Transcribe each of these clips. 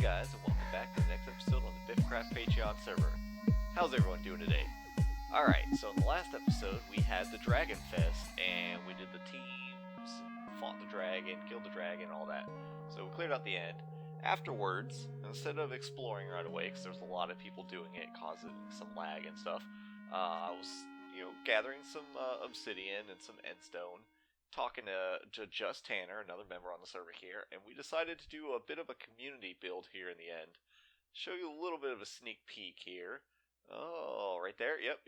guys, and welcome back to the next episode on the BiffaCraft Patreon server. How's everyone doing today? Alright, so in the last episode, we had the Dragon Fest, and we did the teams, fought the dragon, killed the dragon, all that. So we cleared out the end. Afterwards, instead of exploring right away, because there's a lot of people doing it, causing some lag and stuff, I was, gathering some obsidian and some endstone, talking to Just Tanner, another member on the server here, and we decided to do a bit of a community build here in the end. Show you a little bit of a sneak peek here. Oh, right there. Yep.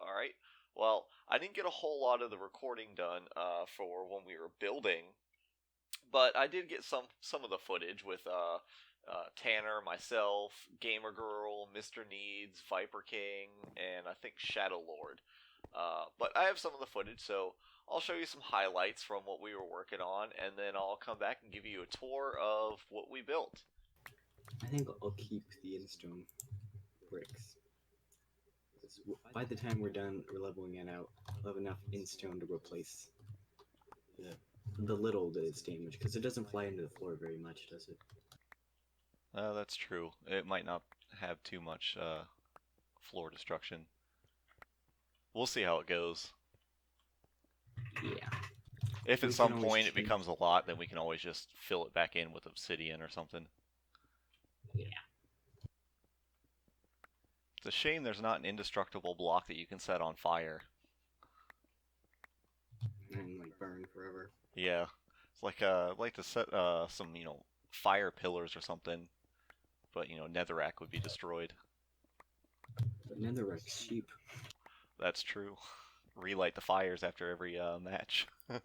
Alright. Well, I didn't get a whole lot of the recording done for when we were building, but I did get some of the footage with Tanner, myself, Gamer Girl, MrNeeds, Viper King, and I think Shadow Lord. But I have some of the footage, so I'll show you some highlights from what we were working on, and then I'll come back and give you a tour of what we built. I think I'll keep the endstone bricks. By the time we're done, we're leveling it out. We'll have enough endstone to replace the little that it's damaged, because it doesn't fly into the floor very much, does it? That's true. It might not have too much floor destruction. We'll see how it goes. Yeah. If at some point it becomes a lot, then we can always just fill it back in with obsidian or something. Yeah. It's a shame there's not an indestructible block that you can set on fire. And burn forever. Yeah. It's like I'd like to set some, fire pillars or something. But, netherrack would be destroyed. But netherrack's cheap. That's true. Relight the fires after every match. I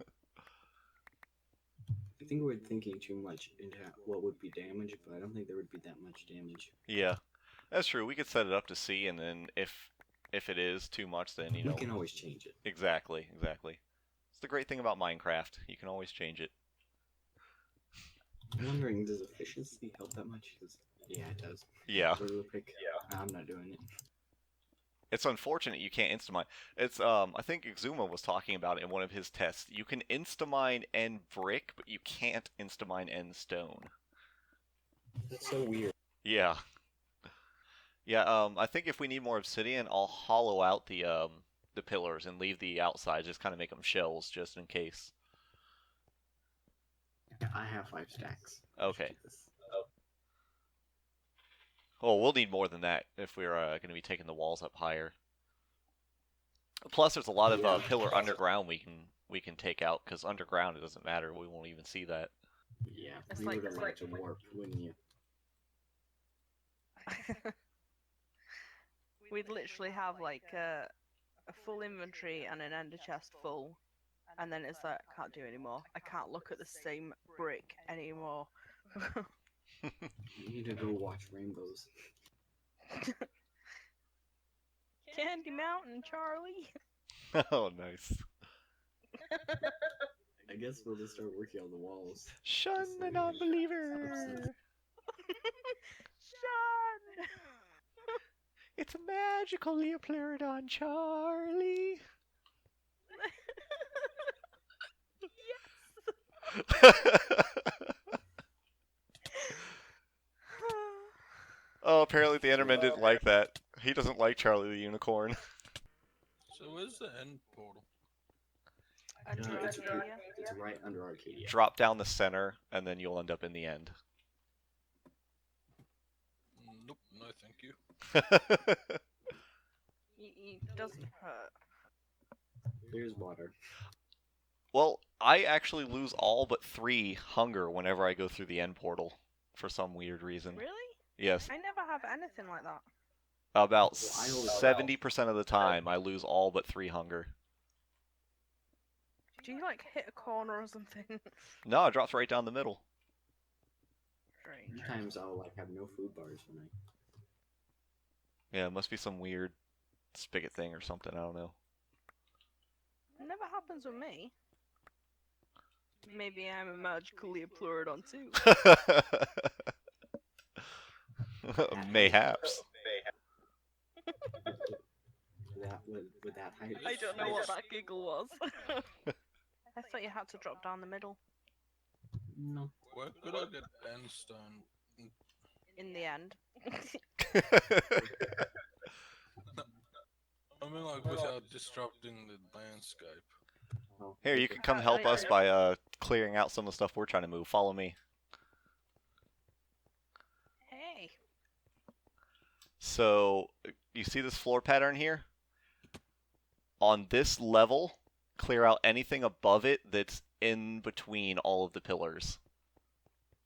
think we're thinking too much into what would be damage, but I don't think there would be that much damage. Yeah, that's true. We could set it up to see, and then if it is too much, then we can always change it. Exactly. It's the great thing about Minecraft. You can always change it. I'm wondering, does efficiency help that much? Yeah, it does. Yeah. I'm not doing it. It's unfortunate you can't instamine. It's I think Exuma was talking about it in one of his tests. You can instamine end brick, but you can't instamine end stone. That's so weird. Yeah. Yeah, I think if we need more obsidian, I'll hollow out the pillars and leave the outside, just kind of make them shells just in case. I have 5 stacks. Okay. Well, we'll need more than that if we're going to be taking the walls up higher. Plus, there's a lot of pillar underground we can take out, because underground it doesn't matter. We won't even see that. Yeah, you would have liked to warp, wouldn't you? We'd literally have a full inventory and an ender chest full, and then it's like, I can't do anymore. I can't look at the same brick anymore. You need to go watch rainbows. Candy Mountain, Charlie. Oh, nice. I guess we'll just start working on the walls. Shun the non-believer! Shun! It's a magical Leopleurodon, Charlie! Yes! Oh, apparently the Enderman didn't like that. He doesn't like Charlie the Unicorn. So where's the end portal? It's right under Arcadia. Drop down the center, and then you'll end up in the end. Nope, no thank you. It doesn't hurt. There's water. Well, I actually lose all but 3 hunger whenever I go through the end portal, for some weird reason. Really? Yes. I never have anything like that. About 70% of the time, I lose all but 3 hunger. Do you hit a corner or something? No, it drops right down the middle. Strange. Sometimes I'll have no food bars when Yeah, it must be some weird spigot thing or something, I don't know. It never happens with me. Maybe I'm a magical Leopleurodon too. Mayhaps. with that height. I don't know what that giggle was. I thought you had to drop down the middle. No. Where could I get endstone? in the end. I mean, like, without disrupting the landscape. Oh, Here, you can come help us by clearing out some of the stuff we're trying to move. Follow me. Hey. So, you see this floor pattern here? On this level, clear out anything above it that's in between all of the pillars.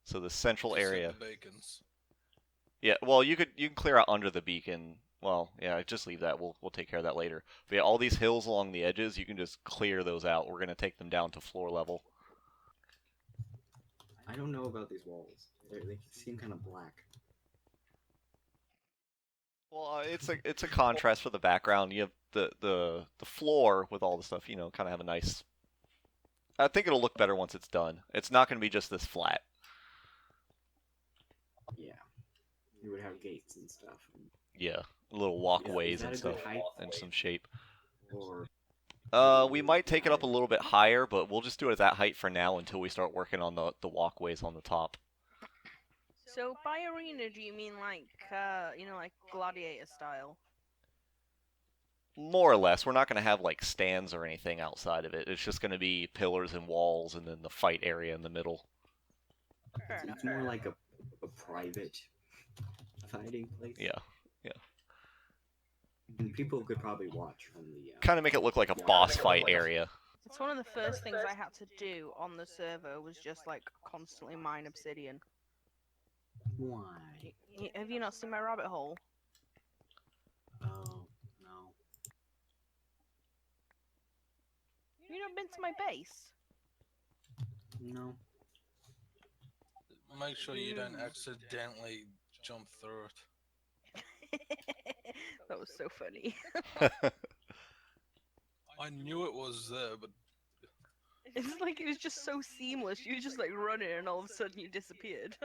So the central Just area. The beacons. Yeah, well, you can clear out under the beacon. Well, yeah, just leave that. We'll take care of that later. But yeah, all these hills along the edges, you can just clear those out. We're gonna take them down to floor level. I don't know about these walls. They seem kind of black. Well, it's a contrast for the background. You have the floor with all the stuff. You know, kind of have a nice. I think it'll look better once it's done. It's not gonna be just this flat. Yeah. You would have gates and stuff. Yeah, little walkways Is that and a good stuff, height? and some shape. Or We might take it up a little bit higher, but we'll just do it at that height for now until we start working on the walkways on the top. So by arena, do you mean like, like gladiator style? More or less. We're not going to have like stands or anything outside of it. It's just going to be pillars and walls and then the fight area in the middle. Fair enough. it's more like a private fighting place. Yeah. And people could probably watch from the. Kind of make it look like a boss fight area. It's one of the first things I had to do on the server was just like constantly mine obsidian. Why? Have you not seen my rabbit hole? Oh no. You not been to my base? No. Make sure you don't accidentally jump through it. That was so funny. I knew it was there, but It's like it was just so seamless. You were just like running and all of a sudden you disappeared.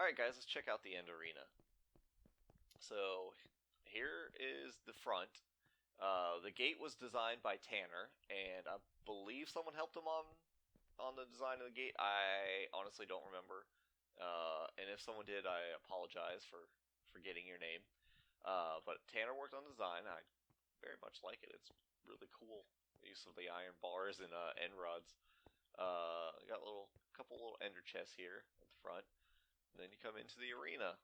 Alright guys, let's check out the end arena. So, here is the front. The gate was designed by Tanner, and I believe someone helped him on the design of the gate. I honestly don't remember. And if someone did, I apologize for forgetting your name. But Tanner worked on design. I very much like it. It's really cool. The use of the iron bars and end rods. Got a couple little ender chests here at the front. And then you come into the arena.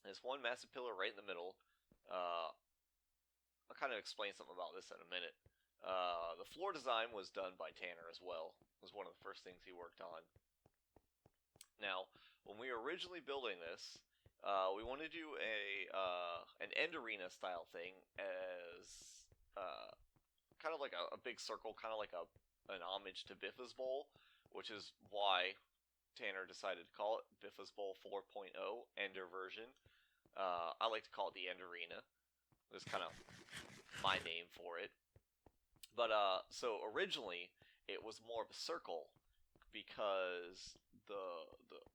There's one massive pillar right in the middle. I'll kind of explain something about this in a minute. The floor design was done by Tanner as well. It was one of the first things he worked on. Now, when we were originally building this, we wanted to do an end arena style thing as kind of like a big circle, kind of like an homage to Biffa's Bowl, which is why Tanner decided to call it Biffa's Bowl 4.0 Ender version. I like to call it the End Arena. It's kind of my name for it. But so originally it was more of a circle because the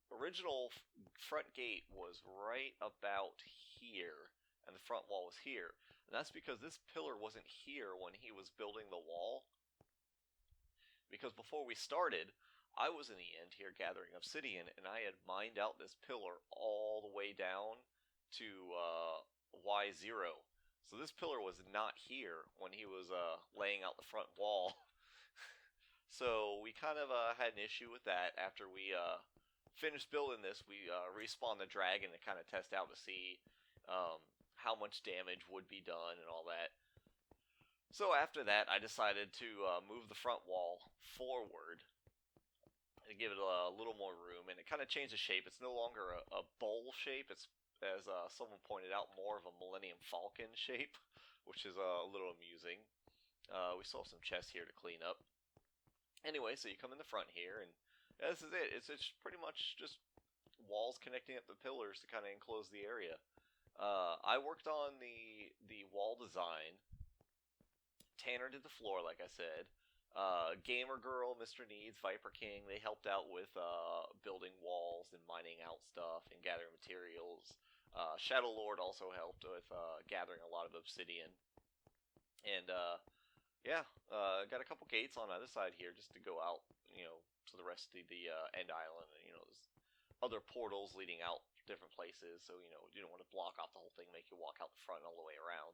original front gate was right about here, and the front wall was here. And that's because this pillar wasn't here when he was building the wall. Because before we started, I was in the end here gathering obsidian, and I had mined out this pillar all the way down to Y0. So this pillar was not here when he was laying out the front wall. So we kind of had an issue with that. After we finished building this, we respawned the dragon to kind of test out to see how much damage would be done and all that. So after that, I decided to move the front wall forward and give it a little more room, and it kind of changed the shape. It's no longer a bowl shape. It's, as someone pointed out, more of a Millennium Falcon shape, which is a little amusing. We still have some chests here to clean up. Anyway, so you come in the front here, and this is it. It's pretty much just walls connecting up the pillars to kind of enclose the area. I worked on the wall design. Tanner did the floor, like I said. Gamer Girl, MrNeeds, Viper King, they helped out with building walls and mining out stuff and gathering materials. Shadow Lord also helped with gathering a lot of obsidian. And yeah, got a couple gates on either side here just to go out, to the rest of the end island. And, there's other portals leading out different places, so, you don't want to block off the whole thing, make you walk out the front all the way around.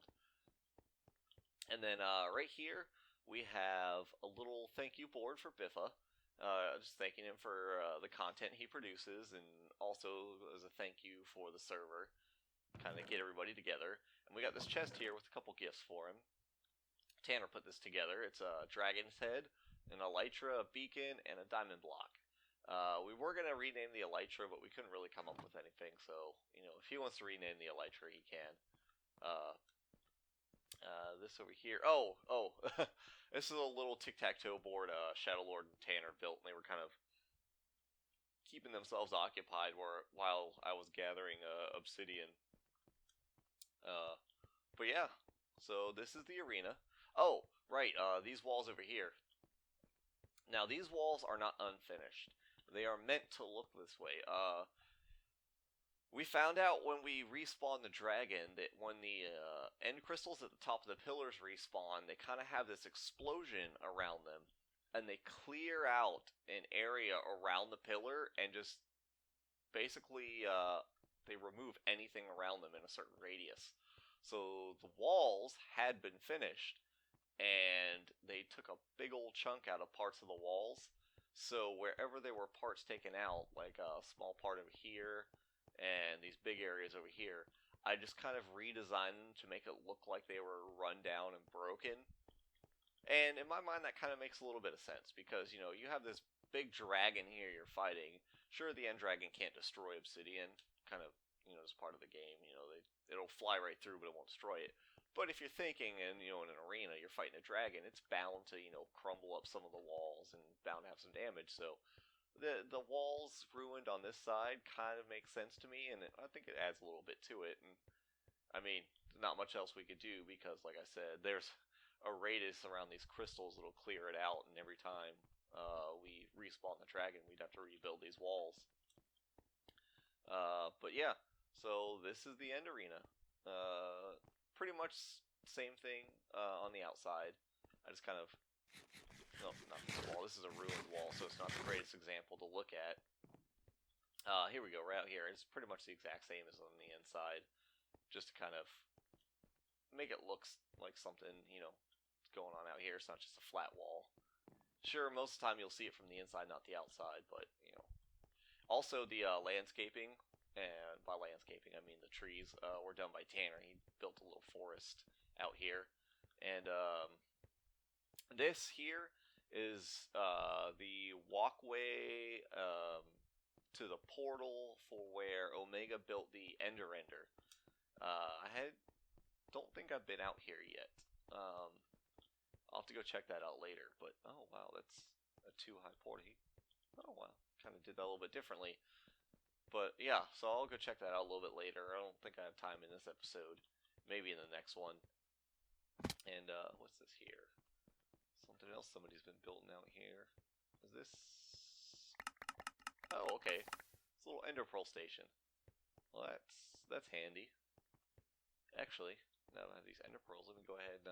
And then right here, we have a little thank you board for Biffa, just thanking him for the content he produces, and also as a thank you for the server, kind of get everybody together. And we got this chest here with a couple gifts for him. Tanner put this together. It's a dragon's head, an elytra, a beacon, and a diamond block. We were going to rename the elytra, but we couldn't really come up with anything, so, if he wants to rename the elytra, he can. This over here. Oh, this is a little tic-tac-toe board Shadow Lord and Tanner built, and they were kind of keeping themselves occupied while I was gathering obsidian. But yeah, so this is the arena. Oh, right, these walls over here. Now, these walls are not unfinished. They are meant to look this way. We found out when we respawned the dragon that when the end crystals at the top of the pillars respawn, they kind of have this explosion around them, and they clear out an area around the pillar and just basically they remove anything around them in a certain radius. So the walls had been finished, and they took a big old chunk out of parts of the walls. So wherever there were parts taken out, like a small part over here, and these big areas over here, I just kind of redesigned them to make it look like they were run down and broken. And in my mind, that kind of makes a little bit of sense, because, you have this big dragon here you're fighting. Sure, the end dragon can't destroy obsidian, kind of, as part of the game, it'll fly right through, but it won't destroy it. But if you're thinking, in an arena, you're fighting a dragon, it's bound to, crumble up some of the walls and bound to have some damage, so the walls ruined on this side kind of makes sense to me, and I think it adds a little bit to it. And I mean, not much else we could do, because, like I said, there's a radius around these crystals that'll clear it out, and every time we respawn the dragon, we'd have to rebuild these walls. But yeah, so this is the end arena. Pretty much same thing on the outside. I just kind of... No, not this wall. This is a ruined wall, so it's not the greatest example to look at. Here we go, right out here. It's pretty much the exact same as on the inside. Just to kind of make it look like something, you know, going on out here. It's not just a flat wall. Sure, most of the time you'll see it from the inside, not the outside, but, you know. Also, the landscaping, and by landscaping I mean the trees, were done by Tanner. He built a little forest out here. And this here is the walkway to the portal for where Omega built the Ender. Don't think I've been out here yet. I'll have to go check that out later. But oh wow, that's a too high portal. Oh wow, kind of did that a little bit differently. But yeah, so I'll go check that out a little bit later. I don't think I have time in this episode. Maybe in the next one. And what's this here? Something else somebody's been building out here. Is this? Oh, okay. It's a little ender pearl station. Well, that's handy. Actually, now that I have these ender pearls, let me go ahead and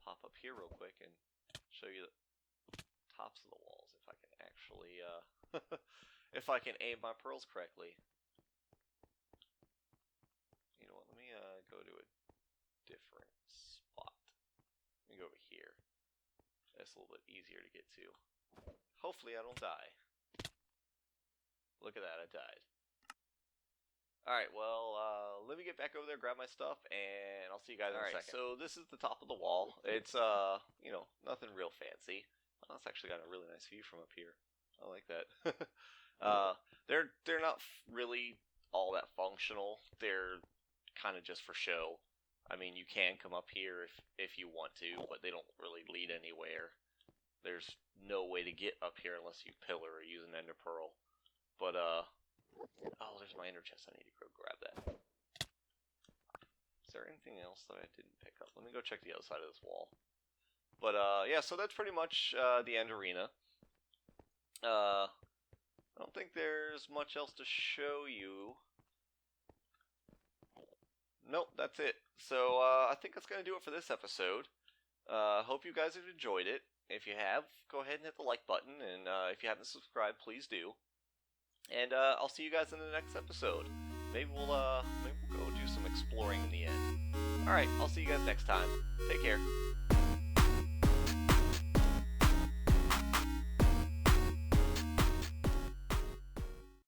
pop up here real quick and show you the tops of the walls if I can actually if I can aim my pearls correctly. You know what? Let me go to a different spot. Let me go over here. That's a little bit easier to get to. Hopefully I don't die. Look at that, I died. Alright, well, let me get back over there, grab my stuff, and I'll see you guys in a second. So this is the top of the wall. It's, you know, nothing real fancy. Oh, it's actually got a really nice view from up here. I like that. They're not really all that functional. They're kind of just for show. I mean, you can come up here if you want to, but they don't really lead anywhere. There's no way to get up here unless you pillar or use an ender pearl. But, oh, there's my ender chest. I need to go grab that. Is there anything else that I didn't pick up? Let me go check the other side of this wall. But, yeah, so that's pretty much the end arena. I don't think there's much else to show you. Nope, that's it. So, I think that's going to do it for this episode. Hope you guys have enjoyed it. If you have, go ahead and hit the like button, and if you haven't subscribed, please do. And I'll see you guys in the next episode. Maybe we'll go do some exploring in the end. Alright, I'll see you guys next time. Take care.